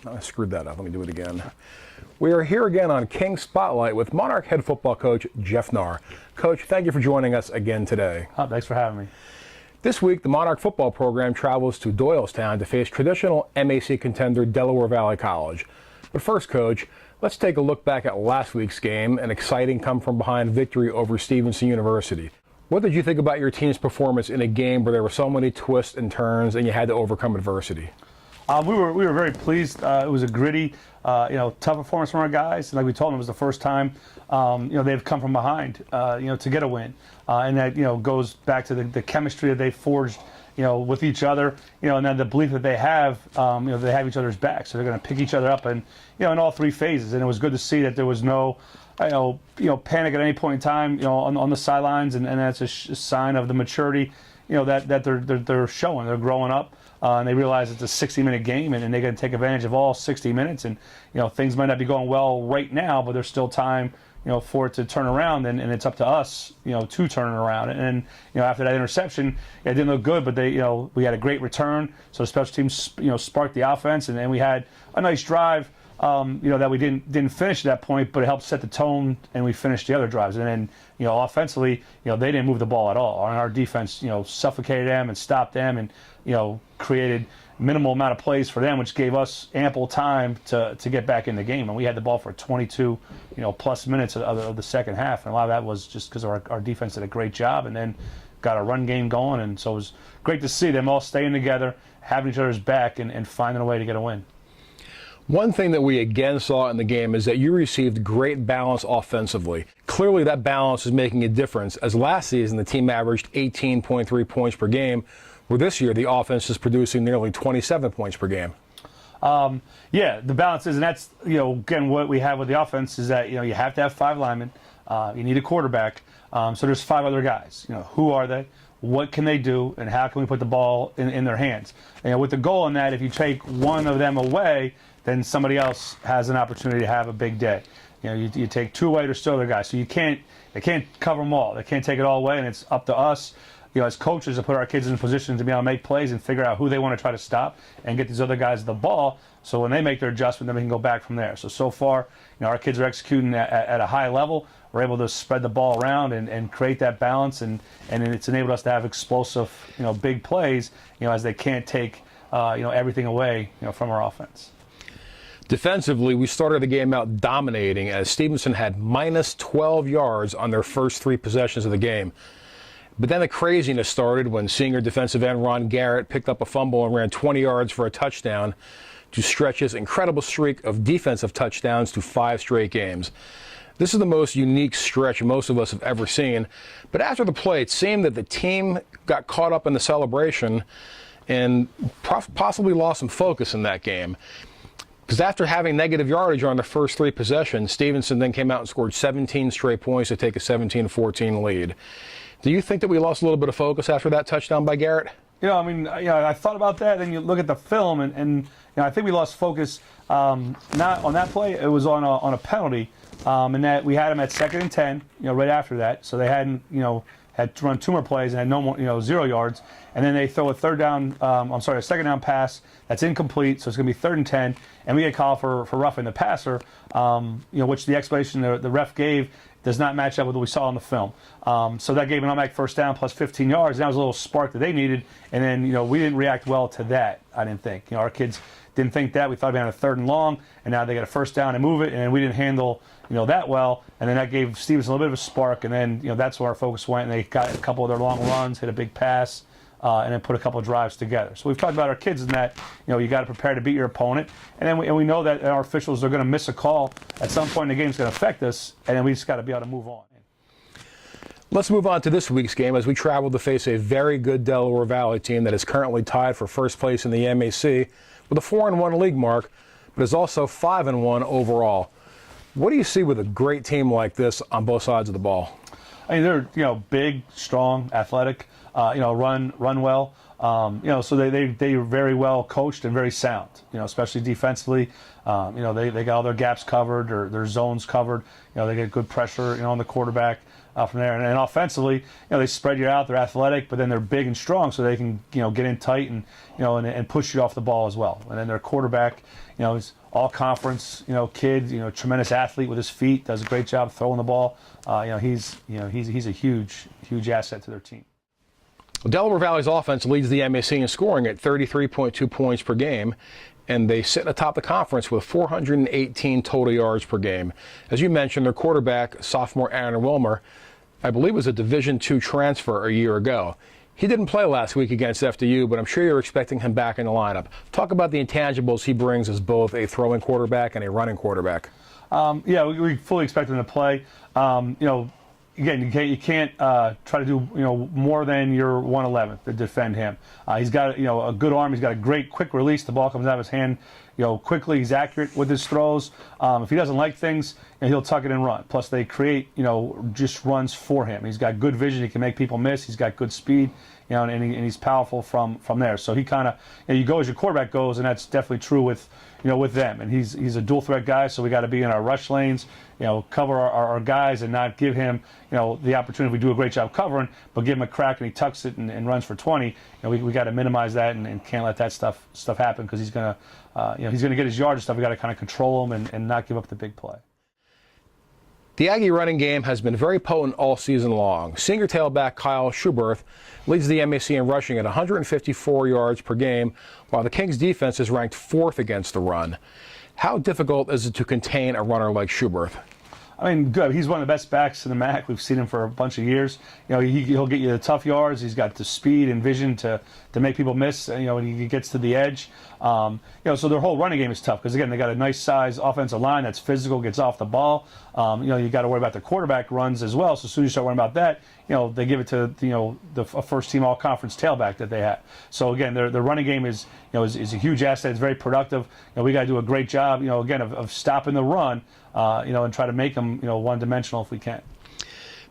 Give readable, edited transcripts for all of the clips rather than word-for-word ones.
I screwed that up. Let me do it again. We are here again on King Spotlight with Monarch head football coach Jeff Knarr. Coach, thank you for joining us again today. Thanks for having me. This week, the Monarch football program travels to Doylestown to face traditional MAC contender Delaware Valley College. But first, Coach, let's take a look back at last week's game, an exciting come-from-behind victory over Stevenson University. What did you think about your team's performance in a game where there were so many twists and turns and you had to overcome adversity? We were very pleased. It was a gritty, tough performance from our guys. And like we told them, it was the first time, they've come from behind, to get a win. And that, goes back to the chemistry that they forged, with each other, and then the belief that they have, they have each other's back. So they're going to pick each other up and, in all three phases. And it was good to see that there was no, panic at any point in time, on the sidelines. And that's a sign of the maturity, that they're showing. They're growing up. And they realize it's a 60-minute game, and they're going to take advantage of all 60 minutes. And things might not be going well right now, but there's still time, for it to turn around. And it's up to us, to turn it around. And after that interception, it didn't look good, but we had a great return. So the special teams, sparked the offense, and then we had a nice drive. That we didn't finish at that point, but it helped set the tone, and we finished the other drives. And then, offensively, they didn't move the ball at all. And our defense, suffocated them and stopped them, and created minimal amount of plays for them, which gave us ample time to get back in the game. And we had the ball for 22, plus minutes of the second half, and a lot of that was just because our defense did a great job, and then got a run game going. And so it was great to see them all staying together, having each other's back, and finding a way to get a win. One thing that we again saw in the game is that you received great balance offensively. Clearly that balance is making a difference, as last season the team averaged 18.3 points per game, where this year the offense is producing nearly 27 points per game. Yeah, the balance is, and that's, again, what we have with the offense is that, you have to have 5 linemen, you need a quarterback, so there's 5 other guys. Who are they? What can they do, and how can we put the ball in their hands? With the goal in that, if you take one of them away, then somebody else has an opportunity to have a big day. You take 2 away, there's still other guys. So they can't cover them all. They can't take it all away, and it's up to us, as coaches, to put our kids in a position to be able to make plays and figure out who they want to try to stop and get these other guys the ball. So when they make their adjustment, then we can go back from there. So far, our kids are executing at a high level. We're able to spread the ball around and create that balance, and it's enabled us to have explosive, big plays, as they can't take, everything away, from our offense. Defensively, we started the game out dominating as Stevenson had minus 12 yards on their first 3 possessions of the game. But then the craziness started when senior defensive end Ron Garrett picked up a fumble and ran 20 yards for a touchdown to stretch his incredible streak of defensive touchdowns to 5 straight games. This is the most unique stretch most of us have ever seen. But after the play, it seemed that the team got caught up in the celebration and possibly lost some focus in that game. Because after having negative yardage on the first 3 possessions, Stevenson then came out and scored 17 straight points to take a 17-14 lead. Do you think that we lost a little bit of focus after that touchdown by Garrett? I thought about that. Then you look at the film, and I think we lost focus. Not on that play. It was on a penalty, and that we had them at 2nd and 10. Right after that, so they hadn't had to run 2 more plays and had no more 0 yards, and then they throw a second down pass that's incomplete, so it's going to be 3rd and 10, and we get called for roughing the passer, which the explanation the ref gave does not match up with what we saw on the film. So that gave an automatic first down plus 15 yards. And that was a little spark that they needed, and then we didn't react well to that. I didn't think. Our kids didn't think that. We thought we had a 3rd and long, and now they got a first down and move it, and we didn't handle that well, and then that gave Stevenson a little bit of a spark, and then that's where our focus went, and they got a couple of their long runs, hit a big pass, and then put a couple of drives together. So we've talked about our kids in that you got to prepare to beat your opponent, and then we know that our officials are going to miss a call at some point in the game. It's going to affect us, and then we just got to be able to move on. Let's move on to this week's game as we travel to face a very good Delaware Valley team that is currently tied for first place in the MAC with a 4-1 league mark, but is also 5-1 overall. What do you see with a great team like this on both sides of the ball? They're big, strong, athletic, run well. So they're very well coached and very sound. Especially defensively. They got all their gaps covered, or their zones covered. They get good pressure, on the quarterback. from there. And offensively, they spread you out. They're athletic, but then they're big and strong, so they can get in tight and and push you off the ball as well. And then their quarterback, is all conference kid, tremendous athlete with his feet, does a great job throwing the ball. He's a huge asset to their team. Delaware Valley's offense leads the MAC in scoring at 33.2 points per game, and they sit atop the conference with 418 total yards per game. As you mentioned, their quarterback, sophomore Aaron Wilmer, I believe was a Division II transfer a year ago. He didn't play last week against FDU, but I'm sure you're expecting him back in the lineup. Talk about the intangibles he brings as both a throwing quarterback and a running quarterback. Yeah, we fully expect him to play. Again, you can't try to do more than your 111 to defend him. He's got a good arm. He's got a great quick release. The ball comes out of his hand quickly. He's accurate with his throws. If he doesn't like things, he'll tuck it and run. Plus, they create just runs for him. He's got good vision. He can make people miss. He's got good speed. And he's powerful from there. So he kind of you go as your quarterback goes, and that's definitely true with them. And he's a dual threat guy, so we got to be in our rush lanes, cover our guys, and not give him the opportunity. We do a great job covering, but give him a crack and he tucks it and runs for 20. We got to minimize that and can't let that stuff happen, because he's gonna get his yard and stuff. We got to kind of control him and not give up the big play. The Aggie running game has been very potent all season long. Senior tailback Kyle Schuberth leads the MAC in rushing at 154 yards per game, while the Kings defense is ranked 4th against the run. How difficult is it to contain a runner like Schuberth? I mean, good. He's one of the best backs in the MAC. We've seen him for a bunch of years. He'll get you the tough yards. He's got the speed and vision to make people miss. When he gets to the edge. So their whole running game is tough, because again, they got a nice size offensive line that's physical, gets off the ball. You got to worry about the quarterback runs as well. So as soon as you start worrying about that, they give it to the first team all conference tailback that they have. So again, their running game is a huge asset. It's very productive. We got to do a great job again of stopping the run. And try to make them, one-dimensional if we can.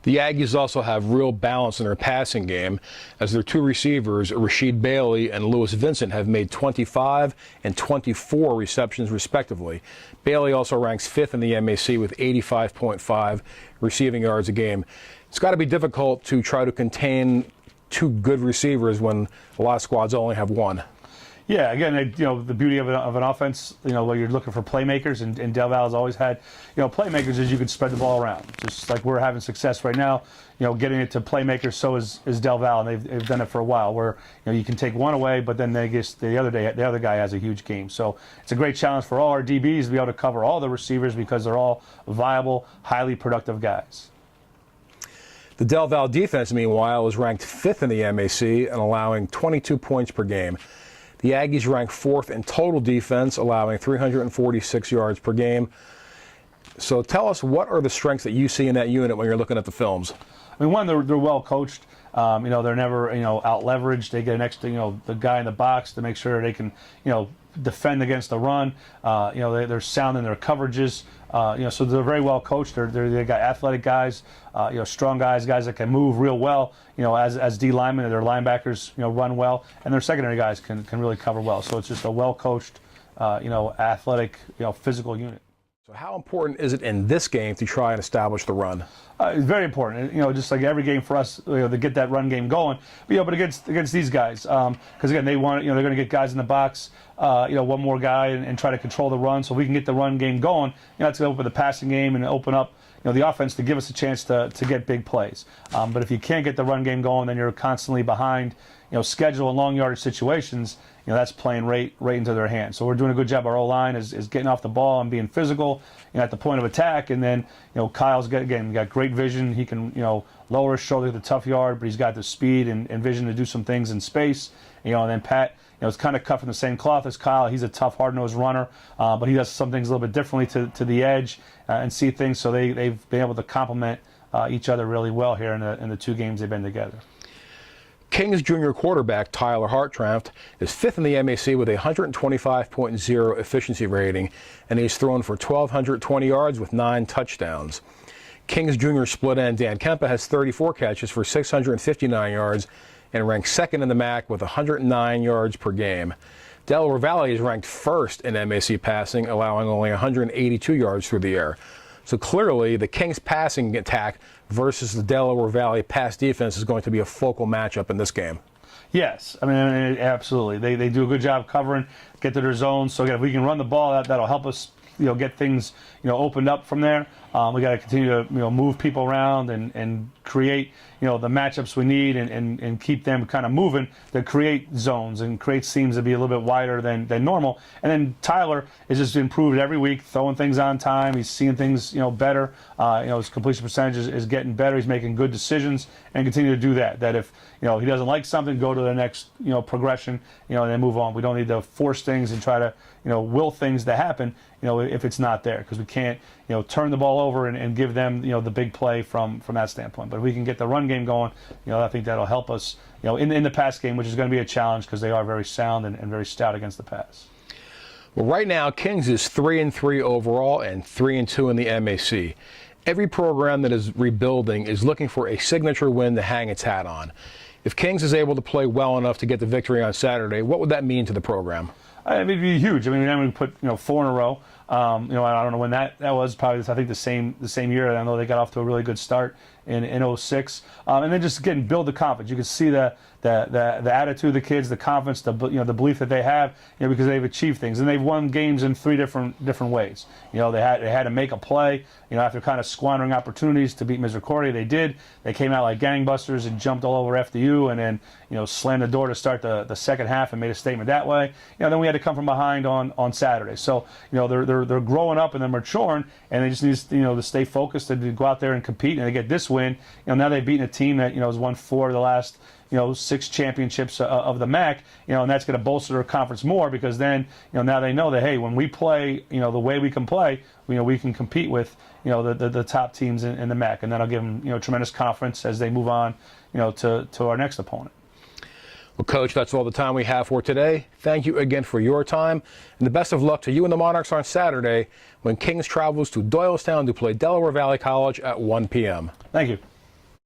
The Aggies also have real balance in their passing game, as their two receivers, Rasheed Bailey and Lewis Vincent, have made 25 and 24 receptions respectively. Bailey also ranks 5th in the MAC with 85.5 receiving yards a game. It's got to be difficult to try to contain two good receivers when a lot of squads only have one. Yeah, again, the beauty of an offense, where you're looking for playmakers, and Del Valle's always had, playmakers, is you can spread the ball around. Just like we're having success right now, getting it to playmakers, so is Del Valle, and they've done it for a while, where, you can take one away, but then the other guy has a huge game. So it's a great challenge for all our DBs to be able to cover all the receivers, because they're all viable, highly productive guys. The Del Valle defense, meanwhile, is ranked 5th in the MAC and allowing 22 points per game. The Aggies rank 4th in total defense, allowing 346 yards per game. So tell us, what are the strengths that you see in that unit when you're looking at the films? I mean, one, they're well coached. They're never out leveraged. They get an extra, the guy in the box to make sure they can, defend against the run. They're sound in their coverages. So they're very well coached. They got athletic guys, strong guys that can move real well. As D linemen, their linebackers, run well, and their secondary guys can really cover well. So it's just a well coached, athletic, physical unit. So how important is it in this game to try and establish the run? It's very important. Just like every game for us, to get that run game going. But against these guys, because again, they want, they're going to get guys in the box, one more guy, and try to control the run. So if we can get the run game going, that's going to open the passing game and open up, the offense to give us a chance to get big plays. But if you can't get the run game going, then you're constantly behind, schedule and long yardage situations. That's playing right into their hands. So we're doing a good job. Our O-line is getting off the ball and being physical at the point of attack. And then, Kyle's got great vision. He can, lower his shoulder, the tough yard, but he's got the speed and vision to do some things in space. And then Pat, it's kind of cut from the same cloth as Kyle. He's a tough, hard-nosed runner, but he does some things a little bit differently to the edge and see things. So they've been able to complement each other really well here in the two games they've been together. Kings junior quarterback Tyler Hartranft is 5th in the MAC with a 125.0 efficiency rating, and he's thrown for 1,220 yards with 9 touchdowns. Kings junior split end Dan Kempa has 34 catches for 659 yards and ranks 2nd in the MAC with 109 yards per game. Delaware Valley is ranked 1st in MAC passing, allowing only 182 yards through the air. So clearly, the Kings passing attack versus the Delaware Valley pass defense is going to be a focal matchup in this game. Yes, I mean, absolutely. They do a good job covering, get to their zones. So again, if we can run the ball, that'll help us, get things, opened up from there. We got to continue to, move people around and create, the matchups we need and keep them kind of moving to create zones and create seams to be a little bit wider than normal. And then Tyler is just improved every week, throwing things on time. He's seeing things, better. His completion percentage is getting better. He's making good decisions and continue to do that. That if, he doesn't like something, go to the next, progression, and then move on. We don't need to force things and try to, will things to happen, if it's not there, because we can't, turn the ball over and give them, the big play from that standpoint. But if we can get the run game going, I think that'll help us, in the pass game, which is going to be a challenge because they are very sound and very stout against the pass. Well, right now, Kings is 3-3 overall and 3-2 in the MAC. Every program that is rebuilding is looking for a signature win to hang its hat on. If Kings is able to play well enough to get the victory on Saturday, what would that mean to the program? It'd be huge. I mean, then we put 4 in a row. I don't know when that was. Probably I think the same year. I know they got off to a really good start in 06. And then just again build the confidence. You can see the attitude of the kids, the confidence, the belief that they have, because they've achieved things and they've won games in 3 different ways. They had to make a play, after kind of squandering opportunities to beat Misericordia. They did. They came out like gangbusters and jumped all over FDU and then slammed the door to start the second half and made a statement that way. Then we had to come from behind on Saturday. So they're growing up and they're maturing, and they just need to stay focused and to go out there and compete. And they get this win. Now they've beaten a team that has won 4 of the last 6 championships of the MAC, and that's going to bolster their conference more, because then now they know that, hey, when we play the way we can play, we can compete with the top teams in the MAC, and that'll give them tremendous confidence as they move on to our next opponent. Well, Coach, that's all the time we have for today. Thank you again for your time, and the best of luck to you and the Monarchs on Saturday when Kings travels to Doylestown to play Delaware Valley College at 1 p.m. Thank you.